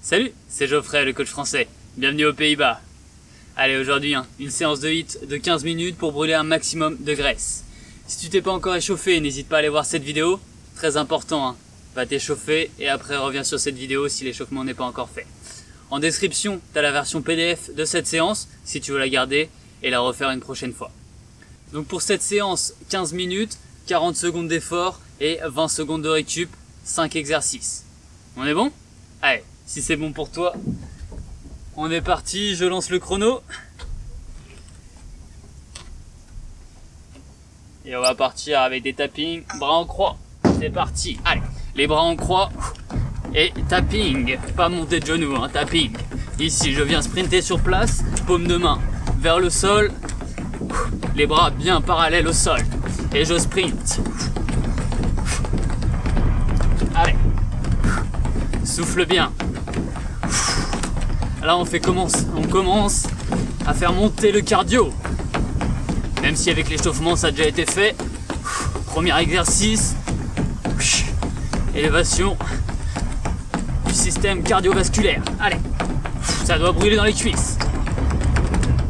Salut, c'est Geoffrey, le coach français. Bienvenue aux Pays-Bas. Allez, aujourd'hui, une séance de HIIT de 15 minutes pour brûler un maximum de graisse. Si tu t'es pas encore échauffé, n'hésite pas à aller voir cette vidéo. Très important, va t'échauffer et après reviens sur cette vidéo si l'échauffement n'est pas encore fait. En description, tu as la version PDF de cette séance si tu veux la garder et la refaire une prochaine fois. Donc pour cette séance, 15 minutes, 40 secondes d'effort et 20 secondes de récup, 5 exercices. On est bon? Allez, si c'est bon pour toi, on est parti, je lance le chrono. Et on va partir avec des tappings, bras en croix. C'est parti, allez, les bras en croix et tapping, pas monter de genoux, tapping. Ici, je viens sprinter sur place, paume de main vers le sol, les bras bien parallèles au sol. Et je sprint. Allez, souffle bien. Là, on commence à faire monter le cardio. Même si avec l'échauffement, ça a déjà été fait. Premier exercice. Élévation du système cardiovasculaire. Allez, ça doit brûler dans les cuisses.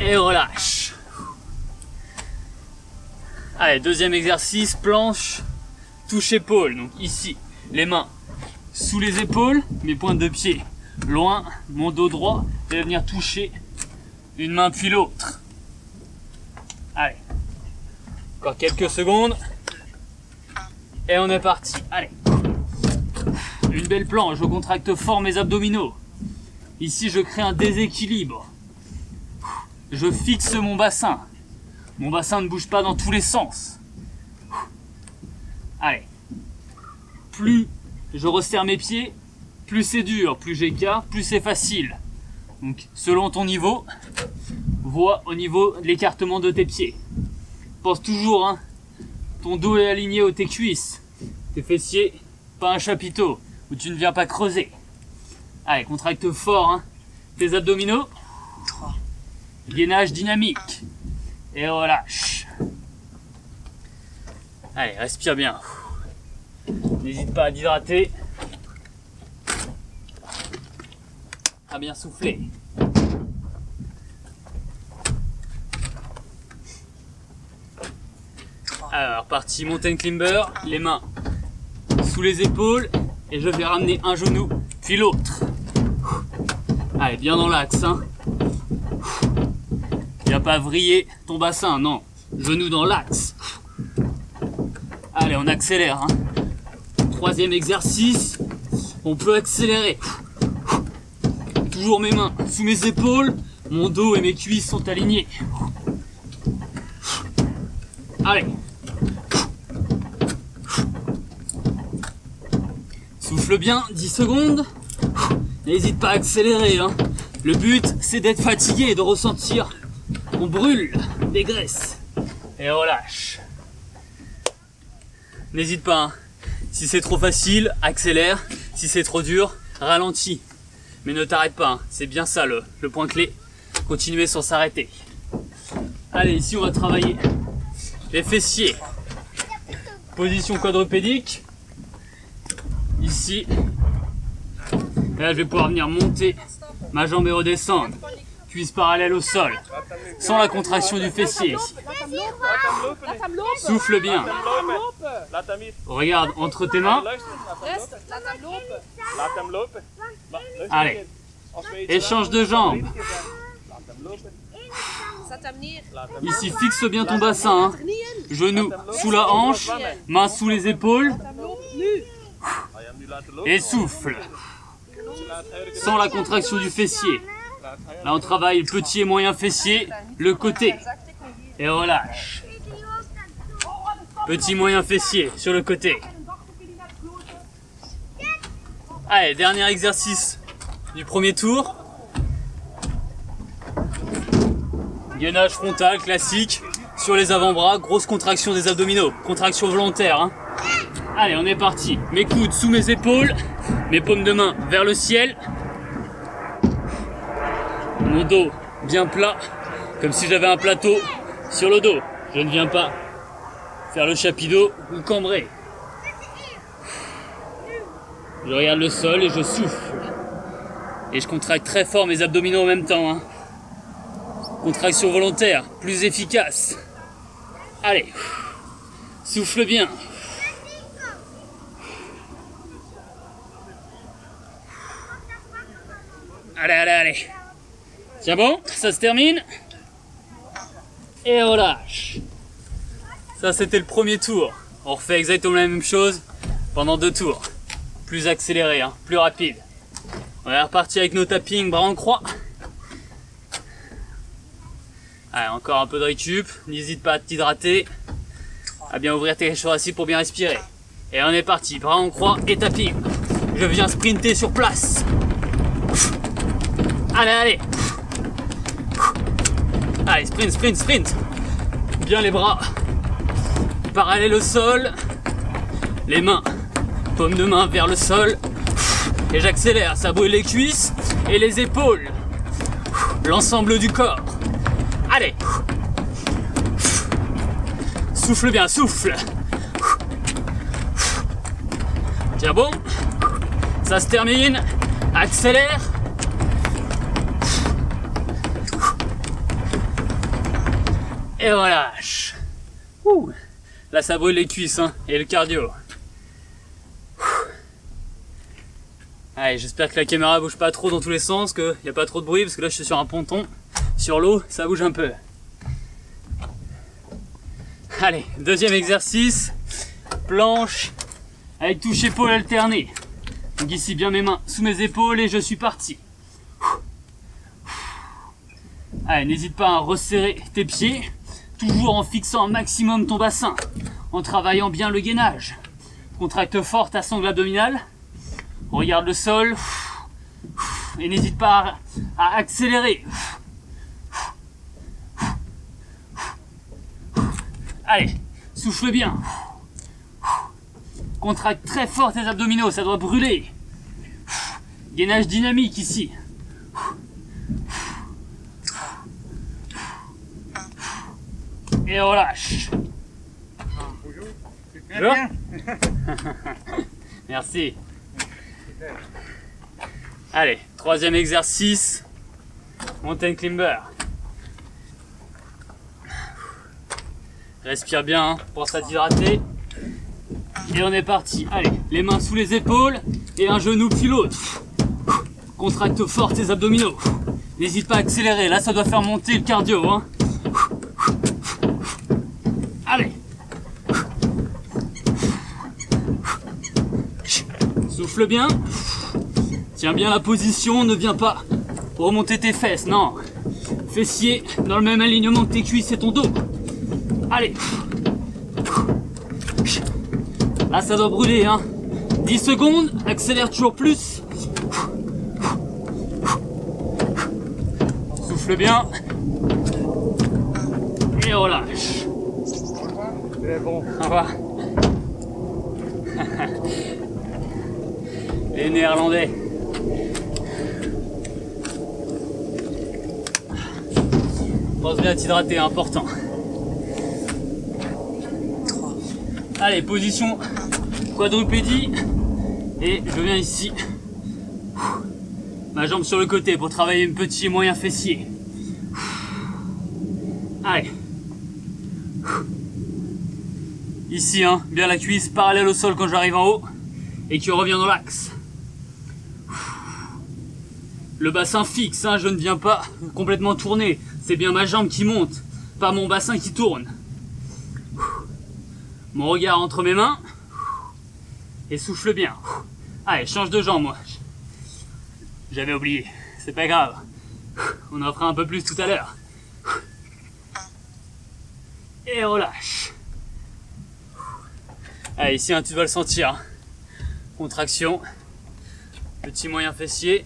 Et relâche. Allez, deuxième exercice, planche, touche épaule. Donc ici, les mains sous les épaules, mes pointes de pied loin, mon dos droit, je vais venir toucher une main puis l'autre. Allez, encore quelques secondes. Et on est parti, allez. Une belle planche, je contracte fort mes abdominaux. Ici, je crée un déséquilibre. Je fixe mon bassin. Mon bassin ne bouge pas dans tous les sens. Allez. Plus je resserre mes pieds, plus c'est dur, plus j'écarte, plus c'est facile. Donc, selon ton niveau, vois au niveau de l'écartement de tes pieds. Pense toujours, ton dos est aligné aux tes cuisses. Tes fessiers, pas un chapiteau où tu ne viens pas creuser. Allez, contracte fort, tes abdominaux. Gainage dynamique. Et relâche. Allez, respire bien. N'hésite pas à t'hydrater. À bien souffler. Alors, parti mountain climber, les mains sous les épaules et je vais ramener un genou puis l'autre. Allez, bien dans l'axe. Viens pas vriller ton bassin, non. Genou dans l'axe. Allez, on accélère. Troisième exercice, on peut accélérer. Toujours mes mains sous mes épaules, mon dos et mes cuisses sont alignés. Allez. Souffle bien, 10 secondes. N'hésite pas à accélérer. Le but, c'est d'être fatigué et de ressentir qu'on brûle des graisses. Et relâche. N'hésite pas. Si c'est trop facile, accélère. Si c'est trop dur, ralentis. Mais ne t'arrête pas. C'est bien ça le point clé. Continuer sans s'arrêter. Allez, ici on va travailler les fessiers. Position quadrupédique. Ici. Et là, je vais pouvoir venir monter ma jambe et redescendre. Cuisse parallèle au sol. Sans la contraction du fessier. Souffle bien. Regarde entre tes mains. Allez. Échange de jambes. Ici, fixe bien ton bassin. Genoux sous la hanche. Mains sous les épaules. Et souffle. Sans la contraction du fessier. Là, on travaille le petit et moyen fessier, le côté. Et relâche. Petit moyen fessier sur le côté. Allez, dernier exercice du premier tour. Gainage frontal classique sur les avant-bras, grosse contraction des abdominaux, contraction volontaire. Allez, on est parti. Mes coudes sous mes épaules, mes paumes de main vers le ciel. Mon dos bien plat, comme si j'avais un plateau sur le dos. Je ne viens pas faire le chapiteau ou cambrer. Je regarde le sol et je souffle. Et je contracte très fort mes abdominaux en même temps. Hein. Contraction volontaire, plus efficace. Allez, souffle bien. Allez, allez, allez. Tiens bon, ça se termine. Et on relâche. Ça c'était le premier tour. On refait exactement la même chose pendant 2 tours. Plus accéléré, hein, plus rapide. On est reparti avec nos tappings bras en croix. Allez, encore un peu de récup. N'hésite pas à t'hydrater. À bien ouvrir tes thoraciques pour bien respirer. Et on est parti, bras en croix et tapping. Je viens sprinter sur place. Allez, allez. Allez, sprint, sprint, sprint. Bien les bras. Parallèle au sol. Les mains. Paume de main vers le sol. Et j'accélère. Ça brûle les cuisses et les épaules. L'ensemble du corps. Allez. Souffle bien, souffle. Tiens bon. Ça se termine. Accélère. Et relâche. Ouh. Là ça brûle les cuisses hein, et le cardio. Allez, j'espère que la caméra bouge pas trop dans tous les sens, qu'il n'y a pas trop de bruit, parce que là je suis sur un ponton, sur l'eau, ça bouge un peu. Allez, deuxième exercice, planche avec touche épaule alternée. Donc ici bien mes mains sous mes épaules et je suis parti. Allez, n'hésite pas à resserrer tes pieds. Toujours en fixant un maximum ton bassin, en travaillant bien le gainage. Contracte fort ta sangle abdominale, regarde le sol, et n'hésite pas à accélérer. Allez, souffle bien. Contracte très fort tes abdominaux, ça doit brûler. Gainage dynamique ici. Et on relâche. Bonjour. Merci. Allez, troisième exercice. Mountain climber. Respire bien, hein, pense à t'hydrater. Et on est parti. Allez, les mains sous les épaules et un genou puis l'autre. Contracte fort tes abdominaux. N'hésite pas à accélérer, là ça doit faire monter le cardio. Hein. Allez. Souffle bien. Tiens bien la position, ne viens pas remonter tes fesses, non. Fessiers dans le même alignement que tes cuisses et ton dos. Allez. Là ça doit brûler, hein. 10 secondes, accélère toujours plus. Souffle bien. Et relâche. Bon. Au revoir. Les Néerlandais. Pense bien à t'hydrater, important. Allez, position quadrupédie. Et je viens ici. Ma jambe sur le côté pour travailler un petit et moyen fessier. Allez. Ici, hein, bien la cuisse parallèle au sol quand j'arrive en haut et qui revient dans l'axe. Le bassin fixe, hein, je ne viens pas complètement tourner. C'est bien ma jambe qui monte, pas mon bassin qui tourne. Mon regard entre mes mains et souffle bien. Allez, change de jambe, moi. J'avais oublié, c'est pas grave. On en fera un peu plus tout à l'heure. Et relâche. Allez, ici, hein, tu dois le sentir. Hein. Contraction. Petit moyen fessier.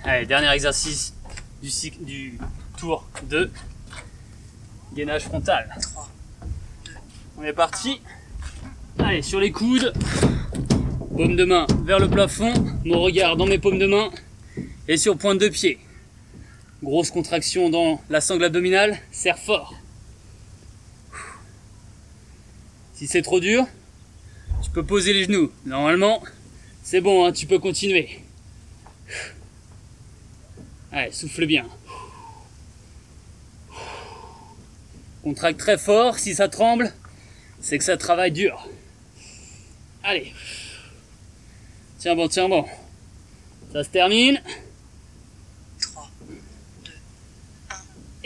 Allez, dernier exercice du tour 2. Gainage frontal. On est parti. Allez, sur les coudes. Paume de main vers le plafond. Mon regard dans mes paumes de main. Et sur pointe de pied. Grosse contraction dans la sangle abdominale. Serre fort. Si c'est trop dur, tu peux poser les genoux. Normalement, c'est bon, hein, tu peux continuer. Allez, souffle bien. Contracte très fort, si ça tremble, c'est que ça travaille dur. Allez. Tiens bon, tiens bon. Ça se termine. 3, 2,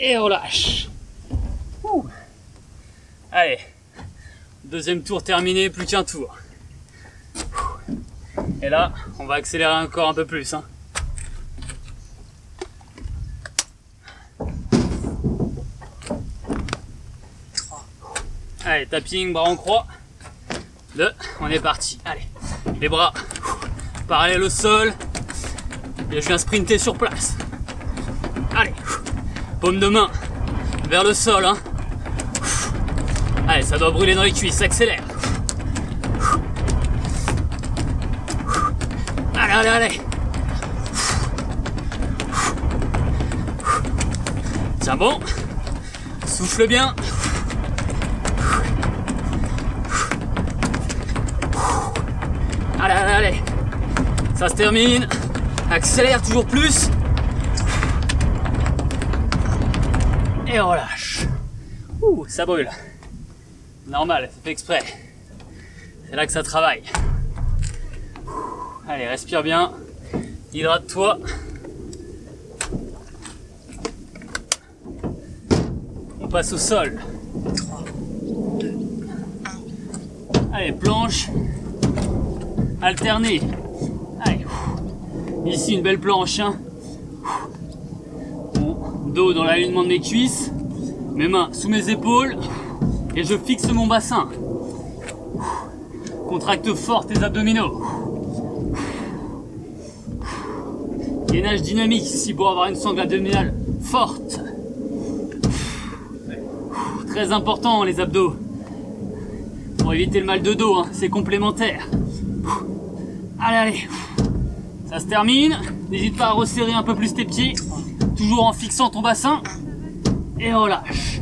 1. Et on lâche. Allez. Deuxième tour terminé, plus qu'un tour. Et là, on va accélérer encore un peu plus. Hein. Allez, tapping, bras en croix. 2, on est parti. Allez, les bras parallèles au sol. Et je viens sprinter sur place. Allez, paume de main vers le sol. Hein. Allez, ça doit brûler dans les cuisses, accélère. Allez, allez, allez. Tiens bon, souffle bien. Allez, allez, allez. Ça se termine. Accélère toujours plus. Et on relâche. Ça brûle. Normal, c'est fait exprès. C'est là que ça travaille. Allez, respire bien. Hydrate-toi. On passe au sol. 3, 2, 1. Allez, planche. Alternée. Allez. Ici, une belle planche. Hein. Mon dos dans l'alignement de mes cuisses. Mes mains sous mes épaules. Et je fixe mon bassin. Contracte fort tes abdominaux. Gainage dynamique ici pour avoir une sangle abdominale forte. Très important les abdos. Pour éviter le mal de dos, hein, c'est complémentaire. Allez, allez. Ça se termine. N'hésite pas à resserrer un peu plus tes pieds. Toujours en fixant ton bassin. Et relâche.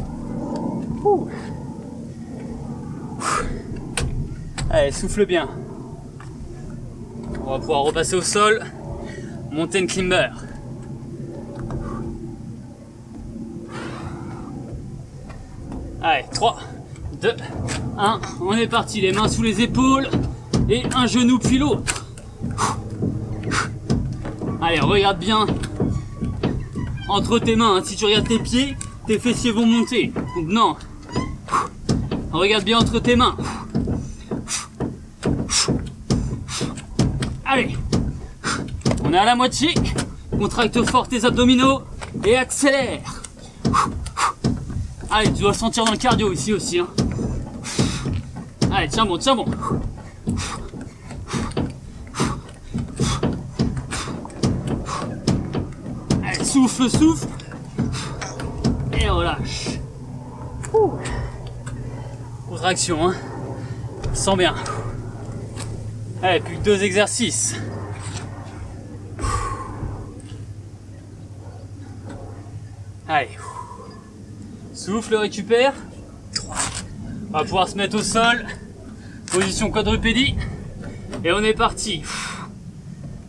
Allez, souffle bien. On va pouvoir repasser au sol. Mountain climber. Allez, 3, 2, 1. On est parti. Les mains sous les épaules. Et un genou puis l'autre. Allez, regarde bien entre tes mains. Hein. Si tu regardes tes pieds, tes fessiers vont monter. Donc non. Regarde bien entre tes mains. Allez. On est à la moitié. Contracte fort tes abdominaux et accélère. Allez, tu dois le sentir dans le cardio ici aussi. Hein. Allez, tiens bon, tiens bon. Allez, souffle, souffle. Et relâche. Contraction, hein. Sens bien. Allez, plus que 2 exercices. Allez. Souffle, récupère. 3. On va pouvoir se mettre au sol. Position quadrupédie. Et on est parti.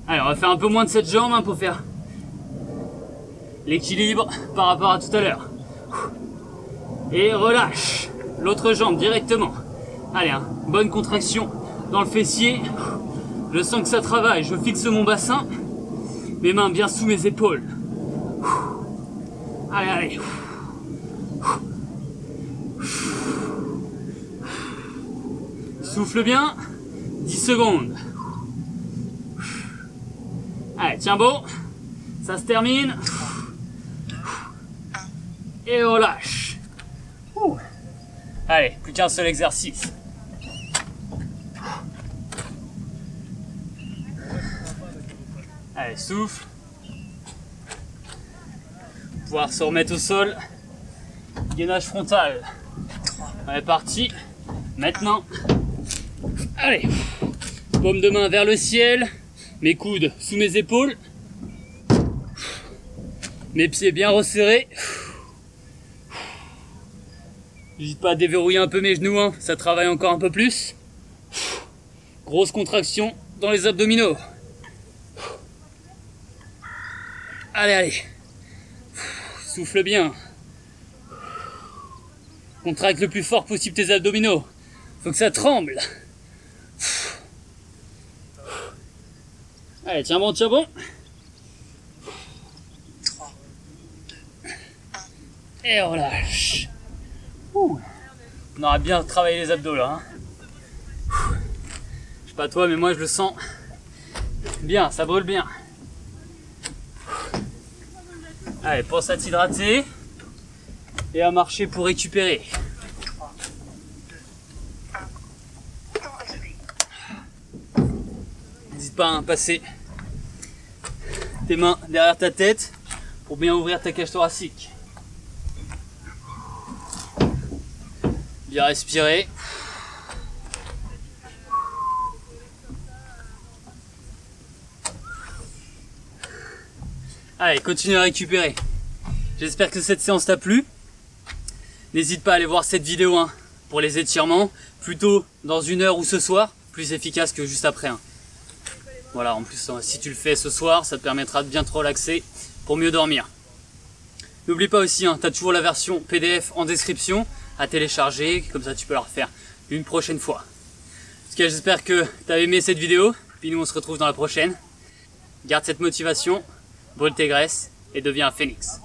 Allez, on va faire un peu moins de cette jambe hein, pour faire l'équilibre par rapport à tout à l'heure. Et relâche. L'autre jambe directement. Allez, hein, bonne contraction dans le fessier. Je sens que ça travaille. Je fixe mon bassin. Mes mains bien sous mes épaules. Allez, allez. Souffle bien. 10 secondes. Allez, tiens bon. Ça se termine. Et on lâche. Allez, plus qu'un seul exercice. Allez, souffle. Pouvoir se remettre au sol. Gainage frontal. On est parti. Maintenant. Allez. Paume de main vers le ciel. Mes coudes sous mes épaules. Mes pieds bien resserrés. N'hésite pas à déverrouiller un peu mes genoux, hein. Ça travaille encore un peu plus. Grosse contraction dans les abdominaux. Allez, allez. Souffle bien. Contracte le plus fort possible tes abdominaux. Faut que ça tremble. Allez, tiens bon, tiens bon. 3, 2, 1. Et on relâche. On aura bien travaillé les abdos là. Je sais pas toi, mais moi je le sens bien, ça brûle bien. Allez, pense à t'hydrater et à marcher pour récupérer. 3, 2, 1. Temps achevé. N'hésite pas à passer tes mains derrière ta tête pour bien ouvrir ta cage thoracique. Bien respirer. Allez, continue à récupérer. J'espère que cette séance t'a plu. N'hésite pas à aller voir cette vidéo pour les étirements, plutôt dans 1 heure ou ce soir, plus efficace que juste après. Voilà, en plus, si tu le fais ce soir, ça te permettra de bien te relaxer pour mieux dormir. N'oublie pas aussi, tu as toujours la version PDF en description à télécharger, comme ça tu peux la refaire une prochaine fois. En tout cas, j'espère que tu as aimé cette vidéo, puis nous on se retrouve dans la prochaine. Garde cette motivation, brûle tes graisses et deviens un phénix.